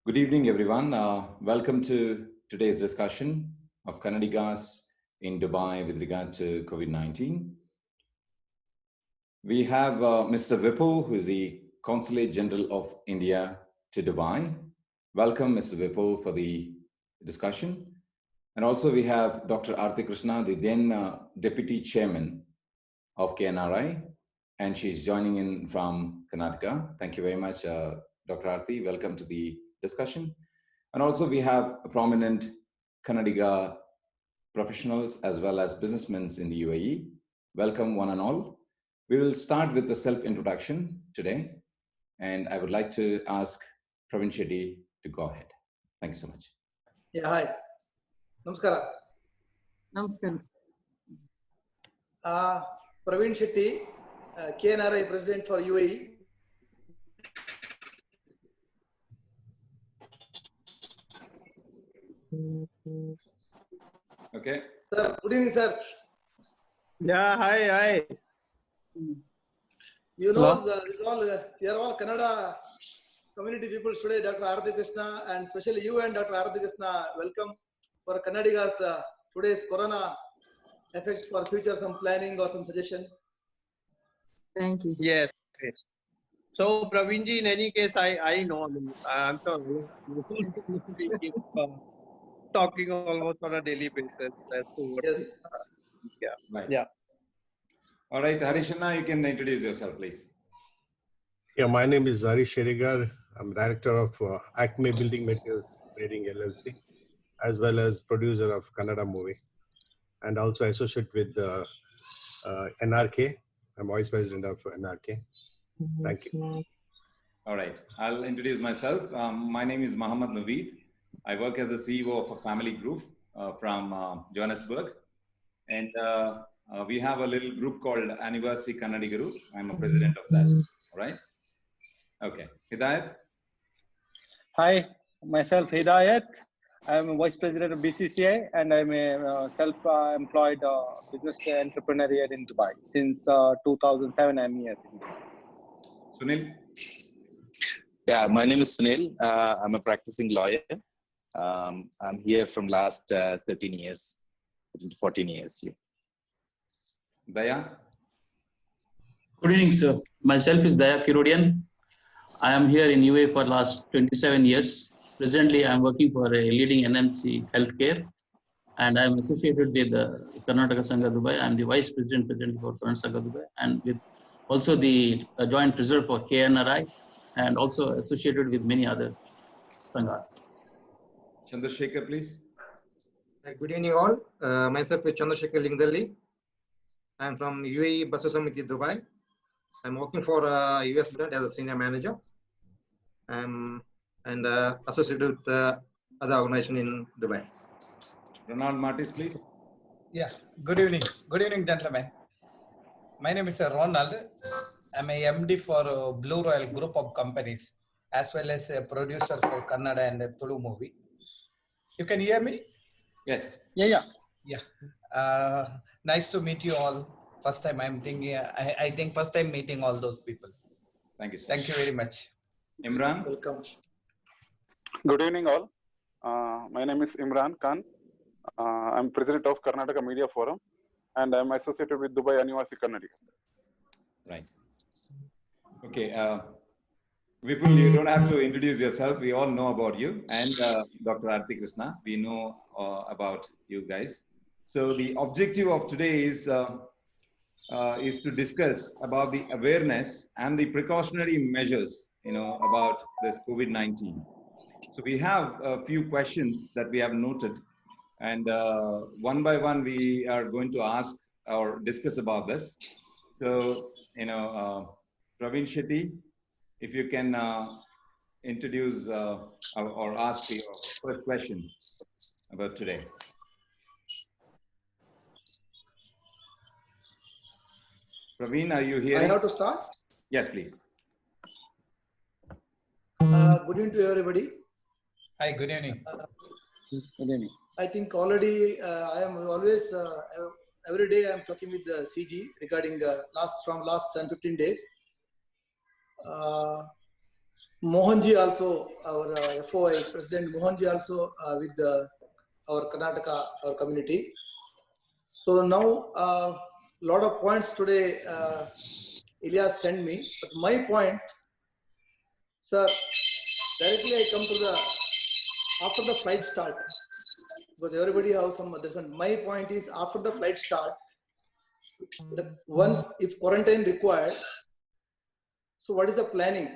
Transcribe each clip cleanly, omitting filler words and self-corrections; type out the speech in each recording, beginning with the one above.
Good evening, everyone. Welcome to today's discussion of Kannadigas in Dubai with regard to COVID-19. We have Mr. Vipul, who is the Consulate General of India to Dubai. Welcome, Mr. Vipul, for the discussion. And also we have Dr. Aarti Krishna, the then Deputy Chairman of KNRI, and she's joining in from Karnataka. Thank you very much, Dr. Aarti. Welcome to the discussion. And also we have prominent Kannadiga professionals as well as businessmen in the UAE. Welcome one and all. We will start with the self-introduction today. And I would like to ask Praveen Shetty to go ahead. Thank you so much. Yeah, hi. Namaskara. Namaskar. Praveen Shetty, KNRI President for UAE. Okay. Sir, good evening, sir. Yeah, hi. You know, we are all Kannada community people today, Dr. Aarti Krishna, and especially you and Dr. Aarti Krishna, welcome for Kannadiga's today's Corona effect for future, some planning or some suggestion. Thank you. Yes. So, Praveenji, in any case, I know. I'm sorry. We keep talking almost on a daily basis. Yes. Yeah. Right. Yeah. All right, Harishana, you can introduce yourself, please. Yeah, my name is Harish Sherigar. I'm director of Acme Building Materials Trading LLC, as well as producer of Kannada movie, and also associate with NRK. I'm vice president of NRK. Thank you. All right, I'll introduce myself. My name is Mohammad Naveed. I work as a CEO of a family group from Johannesburg. And we have a little group called Anivasi Kannadigaru. I'm a president of that. All right. Okay. Hidayat. Hi, myself Hidayat. I'm vice president of BCCI and I'm a self-employed business entrepreneur here in Dubai. Since 2007, I'm here. Sunil. Yeah, my name is Sunil. I'm a practicing lawyer. I'm here from last 13 years, 14 years. Yeah. Daya. Good evening, sir. Myself is Daya Kirodian. I am here in UAE for last 27 years. Presently, I am working for a leading NMC Healthcare, and I am associated with Karnataka Sangha Dubai. I am the vice president for Karnataka Sangha Dubai, and with also the joint treasurer for KNRI, and also associated with many other sanghas. Chandrasekhar, please. Good evening, all. Myself is Chandrasekhar Lingdalli. I'm from UAE Basu Samiti, Dubai. I'm working for US brand as a senior manager. And associated with other organization in Dubai. Ronald Martis, please. Yeah, good evening. Good evening, gentlemen. My name is Ronald. I'm a MD for Blue Royal Group of companies, as well as a producer for Kannada and Tulu movie. You can hear me? Yes. Yeah. Nice to meet you all. First time I'm thinking, I think first time meeting all those people. Thank you, sir. Thank you very much. Imran. Welcome. Good evening, all. My name is Imran Khan. I'm president of Karnataka Media Forum, and I'm associated with Dubai Anivasi Kannadiga. Right. Okay. Vipul, you don't have to introduce yourself. We all know about you, and Dr. Aarti Krishna. We know about you guys. So the objective of today is to discuss about the awareness and the precautionary measures, about this COVID-19. So we have a few questions that we have noted, and one by one we are going to ask or discuss about this. So, Praveen Shetty, if you can introduce or ask your first question about today. Praveen, are you here? I have to start? Yes, please. Good evening to everybody. Hi, good evening. Good evening. I think already I am always, every day I am talking with the CG regarding last 10-15 days. Mohanji also, our FOI President Mohanji also with our Karnataka, our community. So now lot of points today Ilyas sent me, but my point, sir, directly I come to the after the flight start, because everybody has some different. My point is after the flight start, once if quarantine required, so what is the planning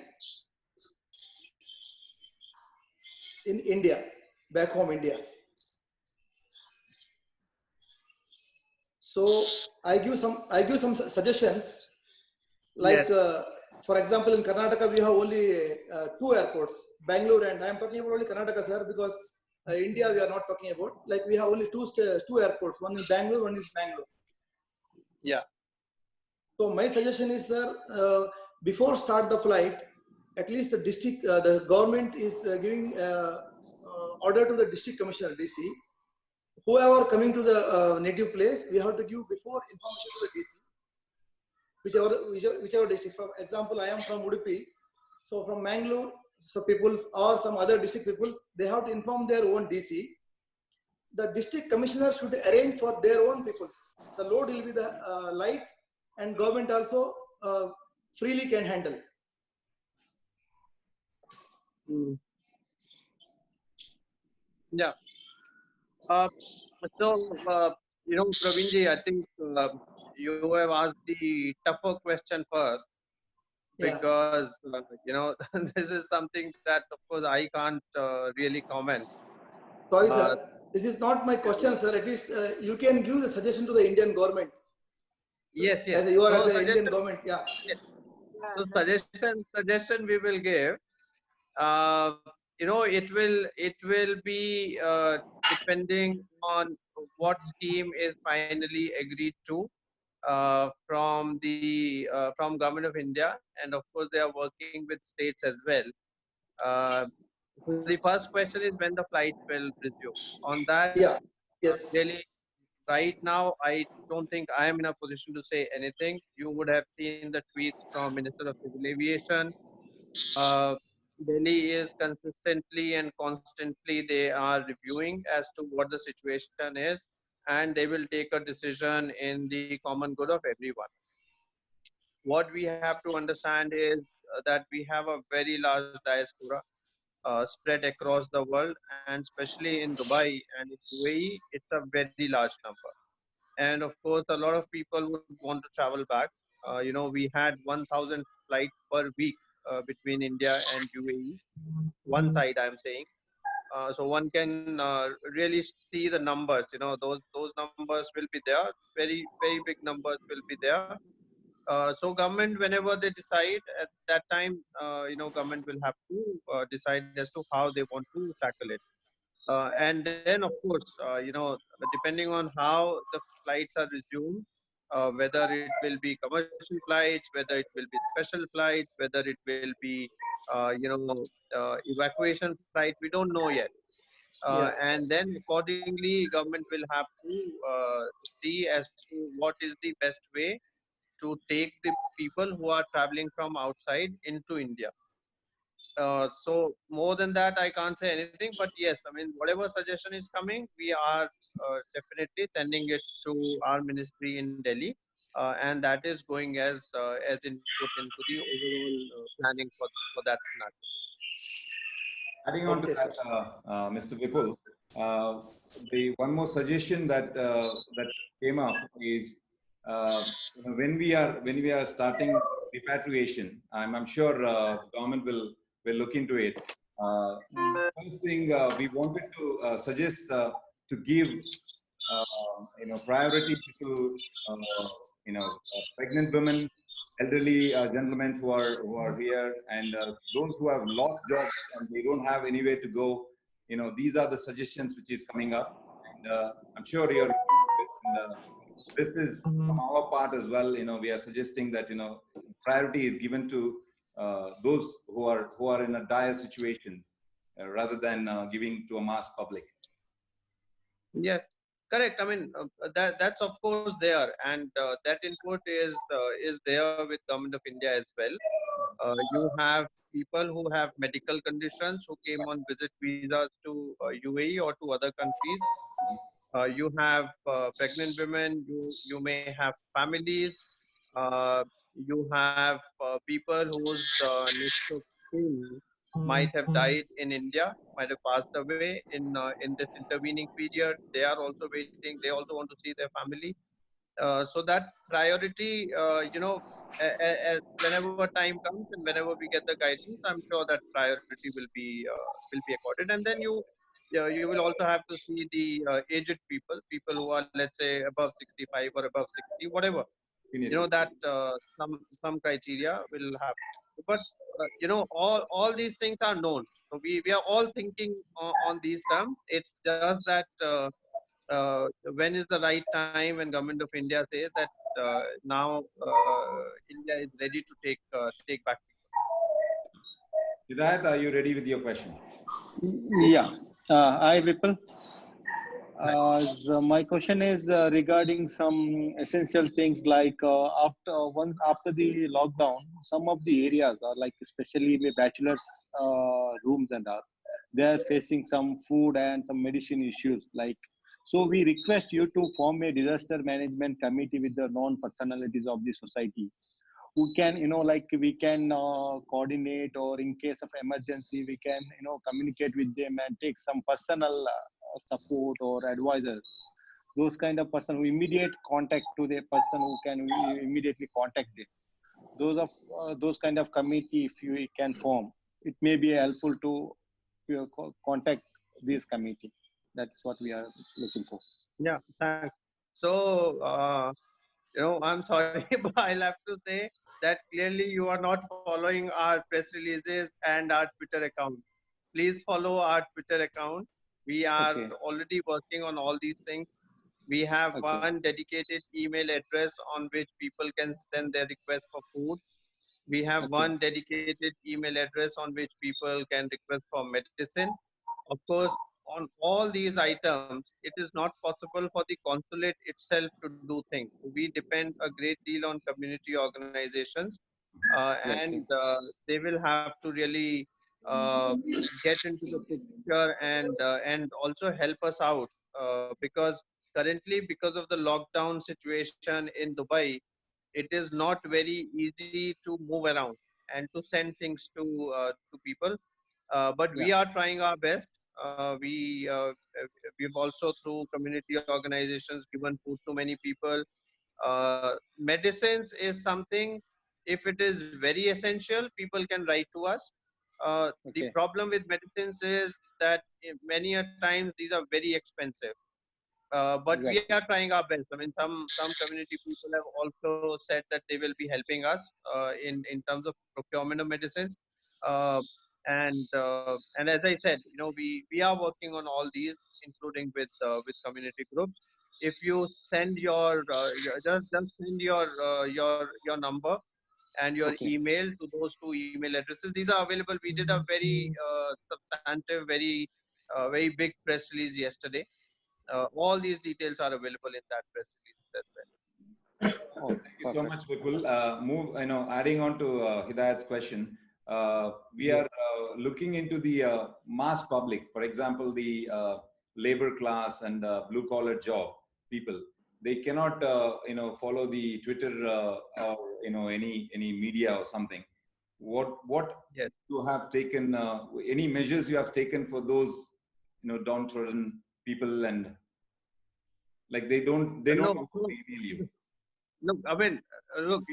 in India, back home India? So I give some suggestions. Like for example, in Karnataka we have only 2 airports, Bangalore, and I am talking about only Karnataka, sir, because India we are not talking about. Like we have only 2 airports, one in Bangalore, one is Bangalore. Yeah. So my suggestion is, sir, before start the flight, at least the district, the government is giving order to the district commissioner, DC. Whoever coming to the native place, we have to give before information to the DC. Whichever district. For example, I am from Udupi, so from Mangalore, so peoples or some other district peoples, they have to inform their own DC. The district commissioner should arrange for their own peoples. The load will be the light, and government also freely can handle. Yeah. So, Praveenji, I think you have asked the tougher question first, because, this is something that, of course, I can't really comment. Sorry, sir. This is not my question, sir. At least you can give the suggestion to the Indian government. Yes, yes. As you are as an Indian government, yeah. Yes. So suggestion we will give. It will be depending on what scheme is finally agreed to from Government of India, and of course they are working with states as well. So the first question is when the flight will resume. On that, yes. Really, right now I don't think I am in a position to say anything. You would have seen the tweets from Minister of Civil Aviation. Delhi is consistently and constantly they are reviewing as to what the situation is, and they will take a decision in the common good of everyone. What we have to understand is that we have a very large diaspora spread across the world, and especially in Dubai and in UAE, it's a very large number. And of course, a lot of people would want to travel back. We had 1,000 flights per week between India and UAE. One side, I'm saying. So one can really see the numbers. Those numbers will be there. Very, very big numbers will be there. So government, whenever they decide at that time, government will have to decide as to how they want to tackle it. And then, of course, depending on how the flights are resumed, whether it will be commercial flights, whether it will be special flights, whether it will be, evacuation flight, we don't know yet. And then accordingly, government will have to see as to what is the best way to take the people who are traveling from outside into India. So more than that, I can't say anything. But yes, I mean, whatever suggestion is coming, we are definitely sending it to our ministry in Delhi, and that is going as input into the overall planning for that scenario. Adding on to that, Mr. Vipul, the one more suggestion that came up is when we are starting repatriation, I'm sure government will look into it. First thing we wanted to suggest to give priority to pregnant women, elderly gentlemen who are here, and those who have lost jobs and they don't have anywhere to go. These are the suggestions which is coming up, and I'm sure you're. This is from our part as well. We are suggesting that priority is given to those who are in a dire situation, rather than giving to a mass public. Yes, correct. I mean, that's of course there, and that input is there with Government of India as well. You have people who have medical conditions who came on visit visas to UAE or to other countries. You have pregnant women. You may have families. Uh, you have people whose next of kin might have died in India, might have passed away in this intervening period. They are also waiting. They also want to see their family. So that priority, whenever time comes and whenever we get the guidance, I'm sure that priority will be accorded. And then you will also have to see the aged people who are, let's say, above 65 or above 60, whatever. That some criteria will have. But all these things are known. So we are all thinking on these terms. It's just that. When is the right time when government of India says that now India is ready to take back people? Hidayat, are you ready with your question? Yeah. Hi, Vipul. So my question is regarding some essential things like after the lockdown, some of the areas are like especially the bachelors rooms and all, they are facing some food and some medicine issues. So we request you to form a disaster management committee with the known personalities of the society who can we can coordinate, or in case of emergency we can communicate with them and take some personal support or advisors, those kind of person who immediate contact to the person who can immediately contact them. Those kind of committee, if you can form, it may be helpful to contact this committee. That's what we are looking for. Yeah, thanks. So I'm sorry, but I'll have to say that clearly you are not following our press releases and our Twitter account. Please follow our Twitter account. We are already working on all these things. We have one dedicated email address on which people can send their requests for food. We have one dedicated email address on which people can request for medicine. Of course, on all these items, it is not possible for the consulate itself to do things. We depend a great deal on community organizations, and they will have to really get into the picture and also help us out because currently, because of the lockdown situation in Dubai, it is not very easy to move around and to send things to people. But we are trying our best. We've also through community organizations given food to many people. Medicines is something, if it is very essential, people can write to us. The problem with medicines is that many a times these are very expensive. But we are trying our best. I mean, some community people have also said that they will be helping us in terms of procurement of medicines. Uh, and as I said, we are working on all these, including with community groups. If you send just send your number and your email to those two email addresses. These are available. We did a very substantive, very big press release yesterday. All these details are available in that press release as well. Thank you so much, Vipul. Adding on to Hidayat's question, we are looking into the mass public. For example, the labor class and blue collar job people. They cannot, follow the Twitter or any media or something. What you have taken? Any measures you have taken for those downtrodden people, and like they don't email you. Look, I mean, look,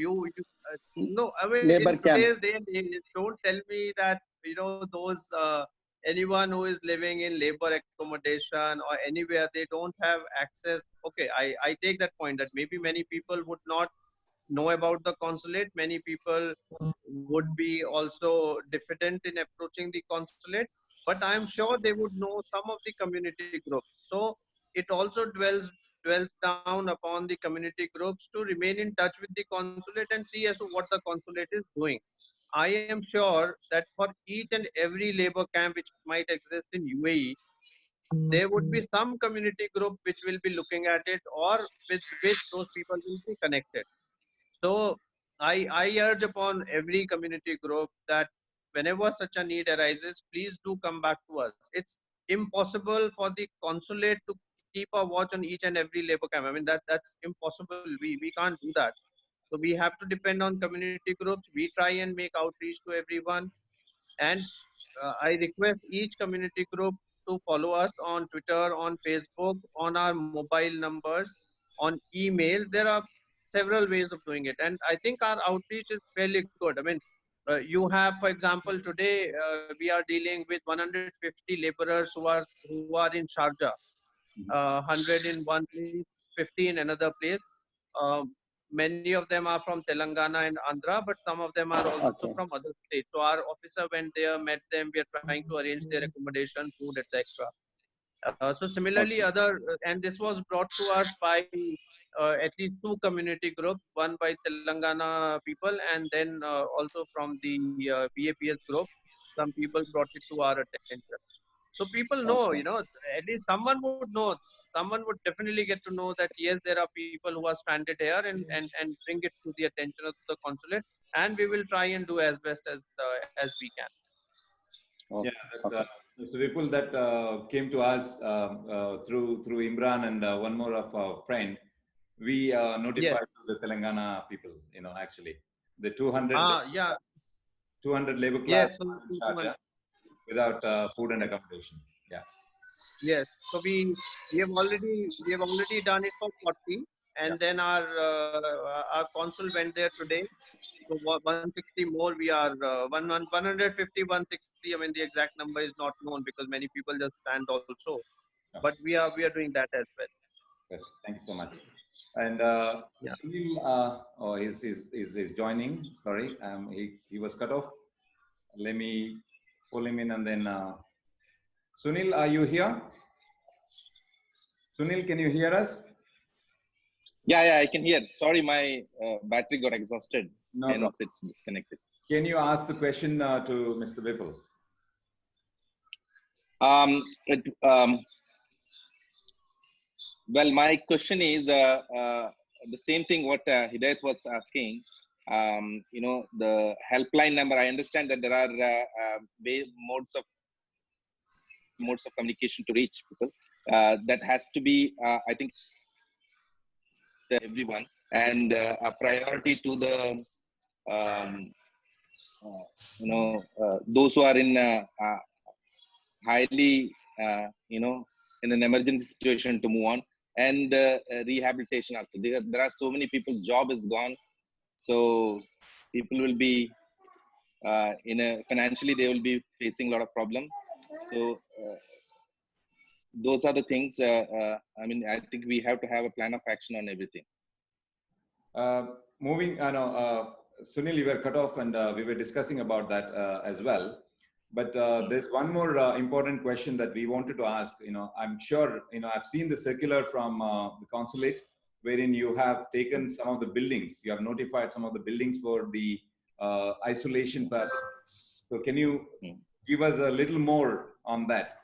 no, I mean, labor in today's camps. day and age, don't tell me that those anyone who is living in labor accommodation or anywhere, they don't have access. Okay, I take that point that maybe many people would not know about the consulate. Many people would be also diffident in approaching the consulate, but I'm sure they would know some of the community groups. So it also dwells down upon the community groups to remain in touch with the consulate and see as to what the consulate is doing. I am sure that for each and every labor camp which might exist in UAE, there would be some community group which will be looking at it or with which those people will be connected. So I urge upon every community group that whenever such a need arises, please do come back to us. It's impossible for the consulate to keep a watch on each and every labor camp. I mean, that's impossible. We can't do that. So we have to depend on community groups. We try and make outreach to everyone. And I request each community group to follow us on Twitter, on Facebook, on our mobile numbers, on email. There are several ways of doing it. And I think our outreach is fairly good. I mean, you have, for example, today we are dealing with 150 laborers who are in Sharjah, 100 in one place, 50 in another place. Um, Many of them are from Telangana and Andhra, but some of them are also from other states. So our officer went there, met them. We are trying to arrange their accommodation, food, etc. So similarly, and this was brought to us by at least two community groups, one by Telangana people, and then also from the BAPS group. Some people brought it to our attention. So people know, at least someone would know. Someone would definitely get to know that yes, there are people who are stranded here, and bring it to the attention of the consulate, and we will try and do as best as we can. Yeah, Mr. Vipul, that came to us through Imran and one more of our friend. We notified the Telangana people, actually the 200 labor class without food and accommodation. Yeah. Yes. So we have already done it for 40, and then our consul went there today. So 160 more. We are 150, 160. I mean, the exact number is not known because many people just stand also. But we are doing that as well. Good. Thank you so much. And Sunil is joining. Sorry, he was cut off. Let me pull him in, and then Sunil, are you here? Sunil, can you hear us? Yeah, I can hear. Sorry, my battery got exhausted. No and problem. It's disconnected. Can you ask the question to Mr. Vipul? Well, my question is the same thing what Hidayat was asking. The helpline number. I understand that there are modes of communication to reach people. That has to be, I think, everyone, and a priority to the those who are in highly in an emergency situation to move on, and rehabilitation also. There are so many people's job is gone, so people will be financially they will be facing a lot of problem. So those are the things. I mean, I think we have to have a plan of action on everything. Moving, Sunil, you were cut off, and we were discussing about that as well. But there's one more important question that we wanted to ask. I'm sure, I've seen the circular from the consulate, wherein you have taken some of the buildings, you have notified some of the buildings for the isolation purpose. So can you give us a little more on that?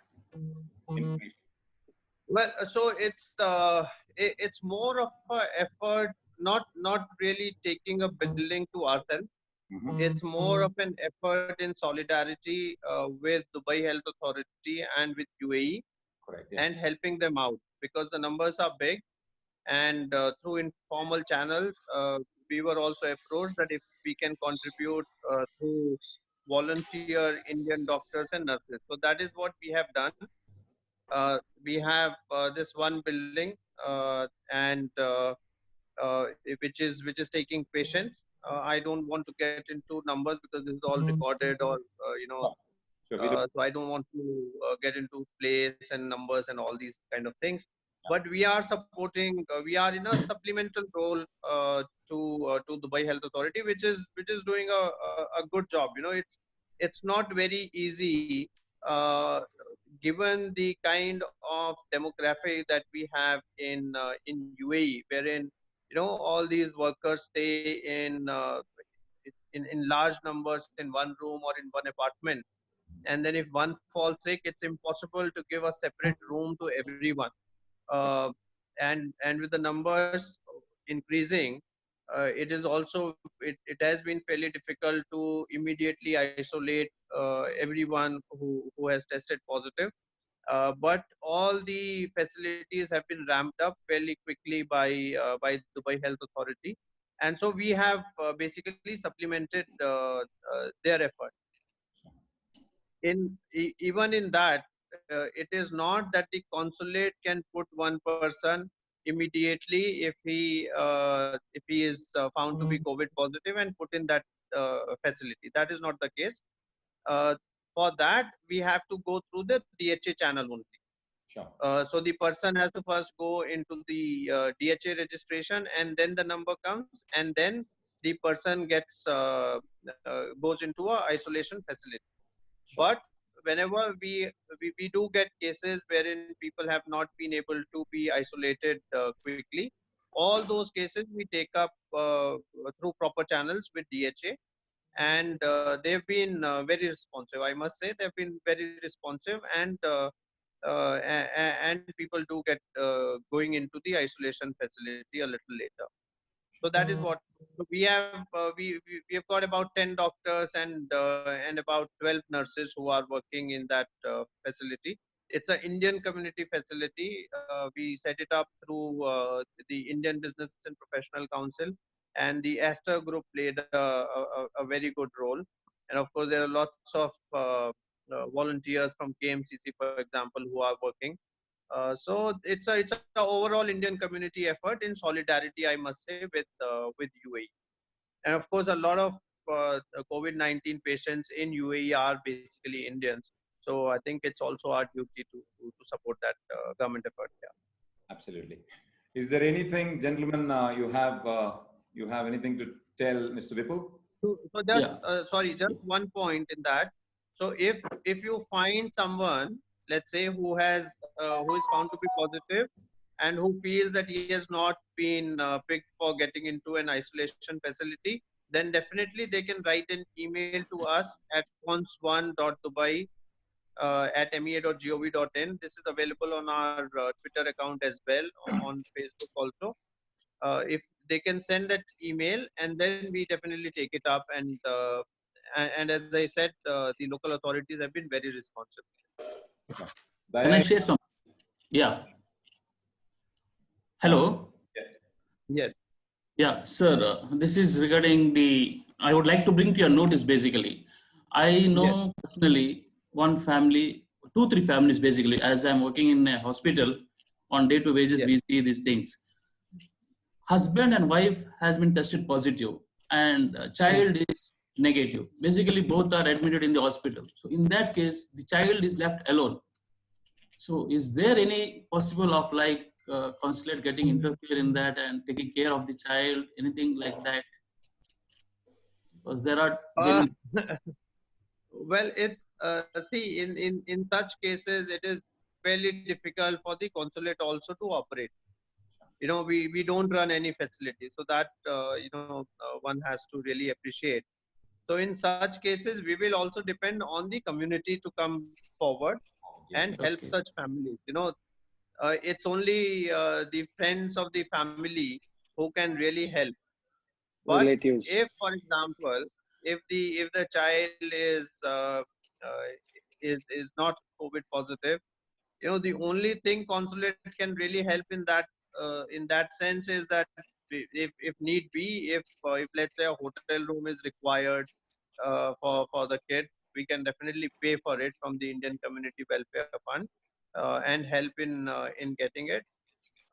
Well, so it's more of an effort, not really taking a building to ourselves. It's more of an effort in solidarity with Dubai Health Authority and with UAE. Correct, yeah. And helping them out because the numbers are big. And through informal channels, we were also approached that if we can contribute through volunteer Indian doctors and nurses. So that is what we have done. We have this one building and which is taking patients. I don't want to get into numbers because this is all recorded or so I don't want to get into place and numbers and all these kind of things. But we are supporting. We are in a supplemental role to Dubai Health Authority, which is doing a good job. It's not very easy given the kind of demography that we have in UAE, wherein all these workers stay in large numbers in one room or in one apartment, and then if one falls sick, it's impossible to give a separate room to everyone. And with the numbers increasing, it is also it has been fairly difficult to immediately isolate everyone who has tested positive. But all the facilities have been ramped up fairly quickly by Dubai Health Authority, and so we have basically supplemented their effort. Even in that, it is not that the consulate can put one person immediately if he is found to be COVID positive and put in that facility. That is not the case. For that, we have to go through the DHA channel only. Sure. So the person has to first go into the DHA registration, and then the number comes, and then the person gets goes into a isolation facility. But whenever we do get cases wherein people have not been able to be isolated quickly, all those cases we take up through proper channels with DHA, and they've been very responsive. I must say they've been very responsive, and people do get going into the isolation facility a little later. So that is what we have. We have got about 10 doctors and about 12 nurses who are working in that facility. It's an Indian community facility. We set it up through the Indian Business and Professional Council, and the Aster Group played a very good role. And of course, there are lots of volunteers from KMCC, for example, who are working. So it's a overall Indian community effort in solidarity, I must say, with UAE. And of course, a lot of COVID-19 patients in UAE are basically Indians. So I think it's also our duty to support that government effort. Yeah. Absolutely. Is there anything, gentlemen, you have anything to tell Mr. Vipul? So just, sorry, just one point in that. So if you find someone, let's say, who is found to be positive and who feels that he has not been picked for getting into an isolation facility, then definitely they can write an email to us at cons1.dubai at mea.gov.in. This is available on our Twitter account as well, on Facebook also. If they can send that email, and then we definitely take it up, and as I said, the local authorities have been very responsive. Can I share some? Yeah. Hello. Yes. Yeah, sir. This is regarding I would like to bring to your notice basically. I know personally one family, 2-3 families basically, as I'm working in a hospital on day-to-day basis, we see these things. Husband and wife has been tested positive and child is negative. Basically, both are admitted in the hospital. So in that case, the child is left alone. So is there any possible of like consulate getting interfere in that and taking care of the child, anything like that? Because there are well, it's see, in such cases, it is fairly difficult for the consulate also to operate. You know, we don't run any facility, so that one has to really appreciate. So in such cases, we will also depend on the community to come forward and help such families. You know, it's only the friends of the family who can really help. But relatives. if, for example, if the child is not COVID positive, you know, the only thing consulate can really help in that sense is that if need be, if let's say a hotel room is required for the kid, we can definitely pay for it from the Indian Community Welfare Fund and help in getting it.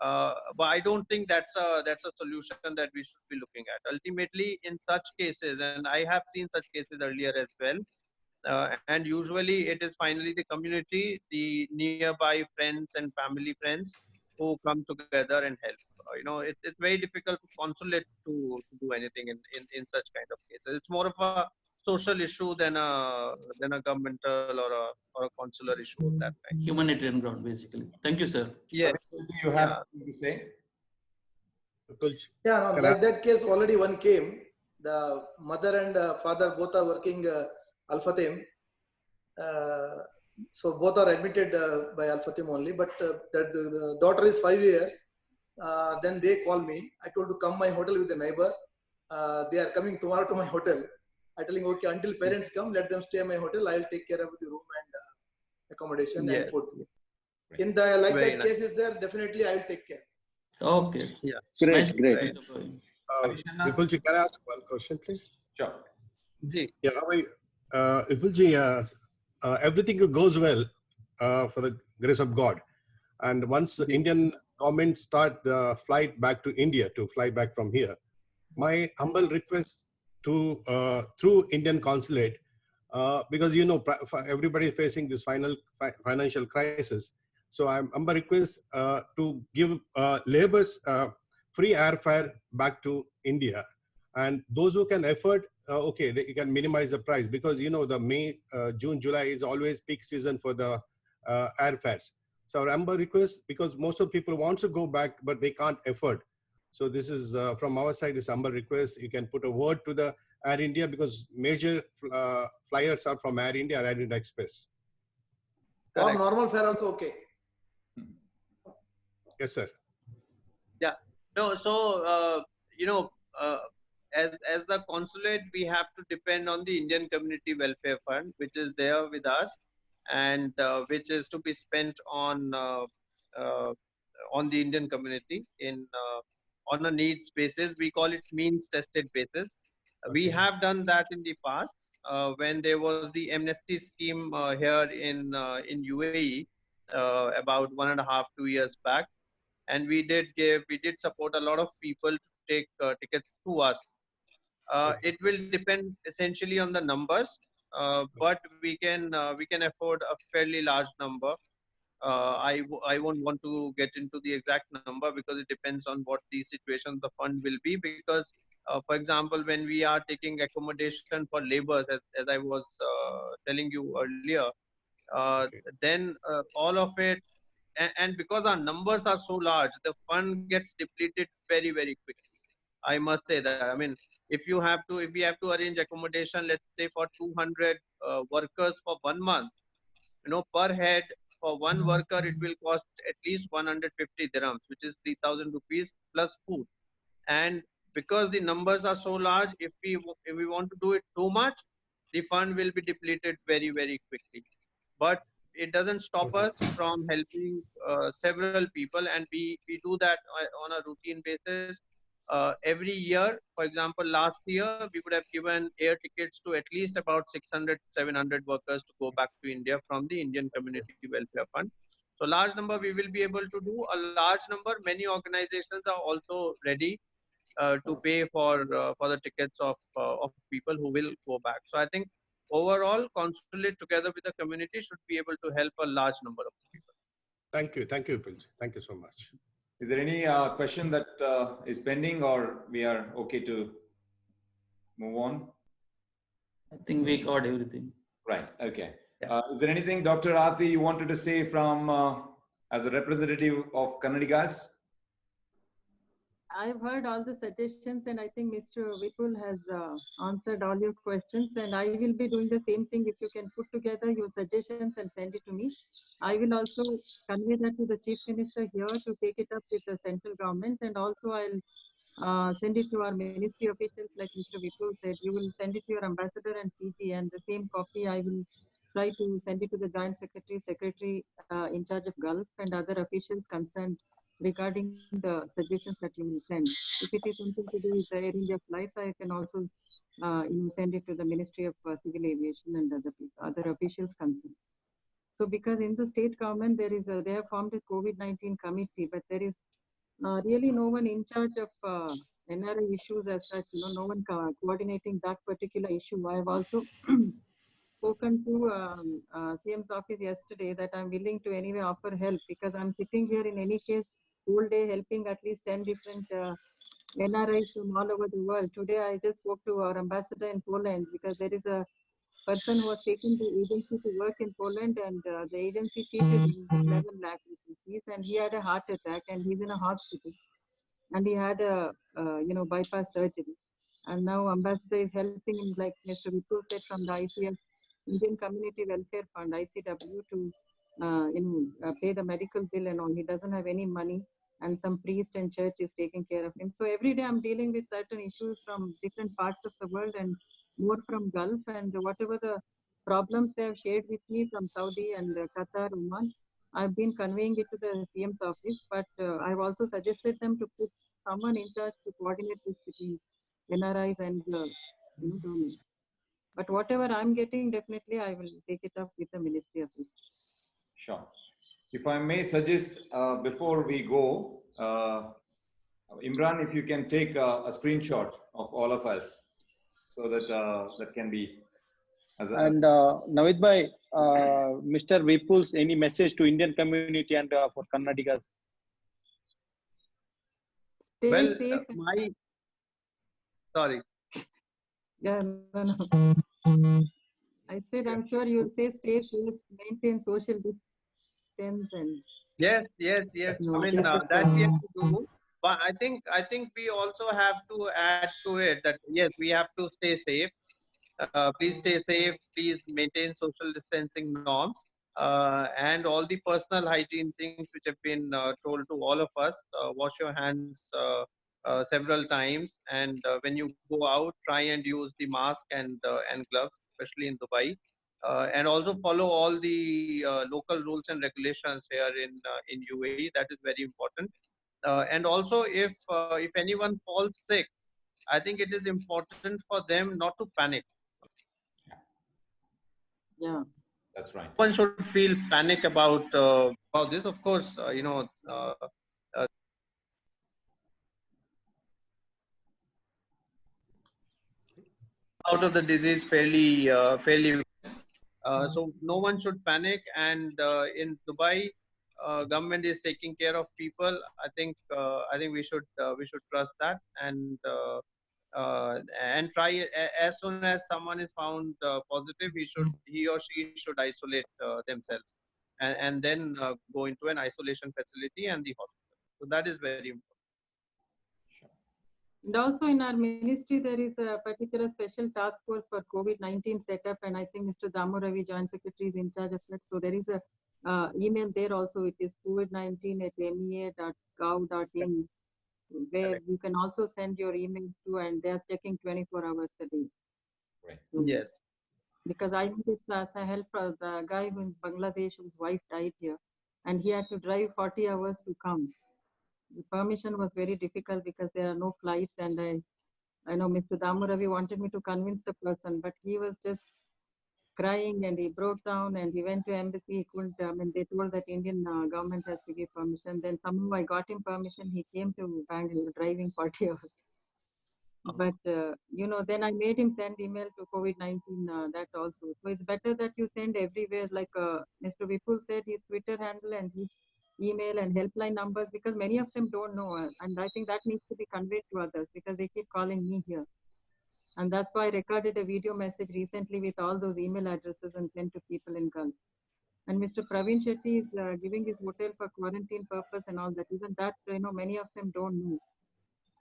But I don't think that's a solution that we should be looking at. Ultimately, in such cases, and I have seen such cases earlier as well, and usually it is finally the community, the nearby friends and family friends who come together and help. You know, it's very difficult for consulate to do anything in such kind of cases. It's more of a social issue than a governmental or a consular issue of that kind. Humanitarian ground, basically. Thank you, sir. Yes. You have something to say? Yeah, no, like that case, already one came. The mother and father both are working Al Fatim. So both are admitted by Al Fatim only, but that the daughter is 5 years. Then they call me. I told to come my hotel with the neighbor. they are coming tomorrow to my hotel. I telling, okay, until parents come, let them stay in my hotel. I will take care of the room and accommodation and Yes. food. In the like Very that nice. case is there, definitely I will take care. Okay. Yeah. Nice. Great. Mr. Praveen. Vipulji, can I ask one question, please? Sure. Ji. Yeah, Vipulji, everything goes well for the grace of God. And once the Indian government start the flight back to India, to fly back from here, my humble request to through Indian consulate, because you know everybody is facing this financial crisis. So I'm humble request to give laborers free airfare back to India, and those who can afford, okay, you can minimize the price, because you know the May, June, July is always peak season for the airfares. So our humble request, because most of people want to go back, but they can't afford. So this is from our side is humble request. You can put a word to the Air India, because major flyers are from Air India, Air India Express. Or normal fare also okay. Yes, sir. Yeah. No. So as the consulate, we have to depend on the Indian Community Welfare Fund, which is there with us, and which is to be spent on the Indian community on a needs basis. We call it means tested basis. We have done that in the past when there was the amnesty scheme here in UAE about 1.5-2 years back, and we did support a lot of people to take tickets to us. It will depend essentially on the numbers, but we can afford a fairly large number. I won't want to get into the exact number because it depends on what the situation of the fund will be. Because, for example, when we are taking accommodation for laborers, as I was telling you earlier, then all of it, and because our numbers are so large, the fund gets depleted very, very quickly. I must say that. I mean, if we have to arrange accommodation, let's say for 200 workers for 1 month, per head for one worker, it will cost at least 150 dirhams, which is 3,000 rupees plus food. And because the numbers are so large, if we want to do it too much, the fund will be depleted very, very quickly. But it doesn't stop us from helping several people, and we do that on a routine basis. Every year, for example, last year, we would have given air tickets to at least about 600-700 workers to go back to India from the Indian Community Welfare Fund. So large number we will be able to do. A large number, many organizations are also ready to pay for the tickets of people who will go back. So I think overall, consulate together with the community should be able to help a large number of people. Thank you, Vipulji. Thank you so much. Is there any question that is pending, or we are okay to move on? I think we got everything. Right. Okay. Is there anything, Dr. Aarti, you wanted to say from as a representative of Kannadigas? I've heard all the suggestions, and I think Mr. Vipul has answered all your questions, and I will be doing the same thing. If you can put together your suggestions and send it to me, I will also convey that to the Chief Minister here to take it up with the central government, and also I'll send it to our ministry officials, like Mr. Vipul said. You will send it to your ambassador and PG, and the same copy I will try to send it to the Joint Secretary in charge of Gulf, and other officials concerned regarding the suggestions that you will send. If it is something to do with the Air India flights, I can also send it to the Ministry of Civil Aviation and other officials concerned. So because in the state government, they have formed a COVID-19 committee, but there is really no one in charge of NRI issues as such, no one coordinating that particular issue. I have also spoken to CM's office yesterday that I'm willing to anyway offer help, because I'm sitting here in any case whole day helping at least 10 different NRIs from all over the world. Today I just spoke to our ambassador in Poland, because there is a person who was taken to agency to work in Poland, and the agency cheated him with 11 lakh rupees, and he had a heart attack, and he's in a hospital, and he had a bypass surgery. And now ambassador is helping him, like Mr. Vipul said, from the ICF, Indian Community Welfare Fund, ICW, to pay the medical bill and all. He doesn't have any money. and some priest and church is taking care of him. So every day I'm dealing with certain issues from different parts of the world and more from Gulf, and whatever the problems they have shared with me from Saudi and Qatar, Oman, I've been conveying it to the CM's office, but I've also suggested them to put someone in charge to coordinate this between NRIs and government. But whatever I'm getting, definitely I will take it up with the Ministry of Justice. Sure. If I may suggest, before we go, Imran, if you can take a screenshot of all of us, so that that can be. And Navid bhai, Mr. Vipul's any message to Indian community and for Kannadigas? Stay Well, safe. Sorry. Yeah, no. I said, I'm sure you'll say stay safe, maintain social distance, and Yes. I mean that we have to do. But I think we also have to add to it that yes, we have to stay safe. Please stay safe. Please maintain social distancing norms and all the personal hygiene things which have been told to all of us. Wash your hands several times, and when you go out, try and use the mask and gloves, especially in Dubai. And also follow all the local rules and regulations here in UAE. That is very important. And also, if anyone falls sick, I think it is important for them not to panic. yeah, That's right. One should feel panic about this. Of course, out of the disease fairly. So no one should panic. And in Dubai, government is taking care of people. I think we should trust that and try as soon as someone is found positive, he or she should isolate themselves and then go into an isolation facility and the hospital. So that is very important. and also in our ministry there is a particular special task force for COVID-19 setup, and I think Mr. Damu Ravi, Joint Secretary, is in charge of that. So there is a email there also. It is covid19@mea.gov.in, where you can also send your email to, and they are checking 24 hours a day. Right. Yes. Because I did as a help the guy who in Bangladesh whose wife died here, and he had to drive 40 hours to come. The permission was very difficult because there are no flights, and I know Mr. Damu Ravi wanted me to convince the person, but he was just crying and he broke down and he went to embassy. He couldn't. I mean, they told that Indian government has to give permission. Then somehow I got him permission. He came to Bangalore driving 40 hours. But then I made him send email to COVID-19 that also. So it's better that you send everywhere, like Mr. Vipul said, his Twitter handle and his email and helpline numbers, because many of them don't know, and I think that needs to be conveyed to others because they keep calling me here. And that's why I recorded a video message recently with all those email addresses and sent to people in Gulf. And Mr. Praveen Shetty is giving his hotel for quarantine purpose and all that. Even that, many of them don't know.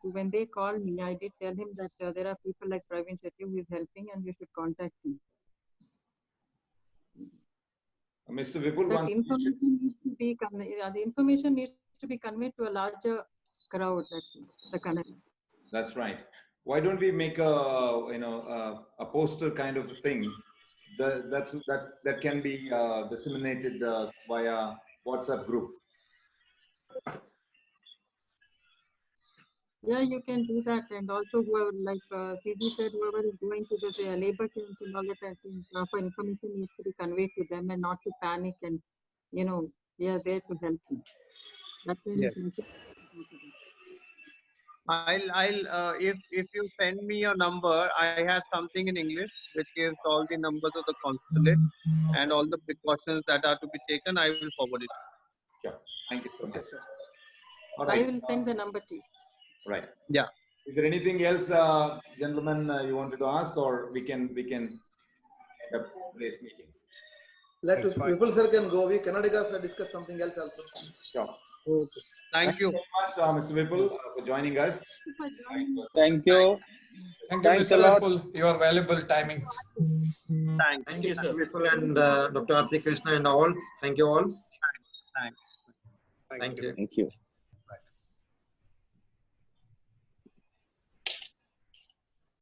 So when they called me, I did tell him that there are people like Praveen Shetty who is helping and you should contact him. Mr. Vipul, That information needs to be the information needs to be conveyed to a larger crowd. That's the Kannada. That's right. Why don't we make a poster kind of thing that can be disseminated via WhatsApp group? Yeah, you can do that, and also whoever, like CG said, whoever is going to the labor camps and all that, I think proper information needs to be conveyed to them and not to panic, and we are there to help them. That's Yes. I'll if you send me your number, I have something in English which gives all the numbers of the consulate and all the precautions that are to be taken. I will forward it. Sure. Thank you so much. Sir. All right. I will send the number to you. Right. Yeah. Is there anything else, gentlemen, you wanted to ask, or we can end up today's meeting? Let Vipul sir can go. We Kannadigas discuss something else also. Sure. Okay. Thank you very much, Mr. Vipul, for joining us. Thank you. Thanks a lot. Vipul, your valuable timing. Thank you, sir. Vipul and Dr. Arti Krishna and all. Thank you all. Thanks. Thank you. Thank you.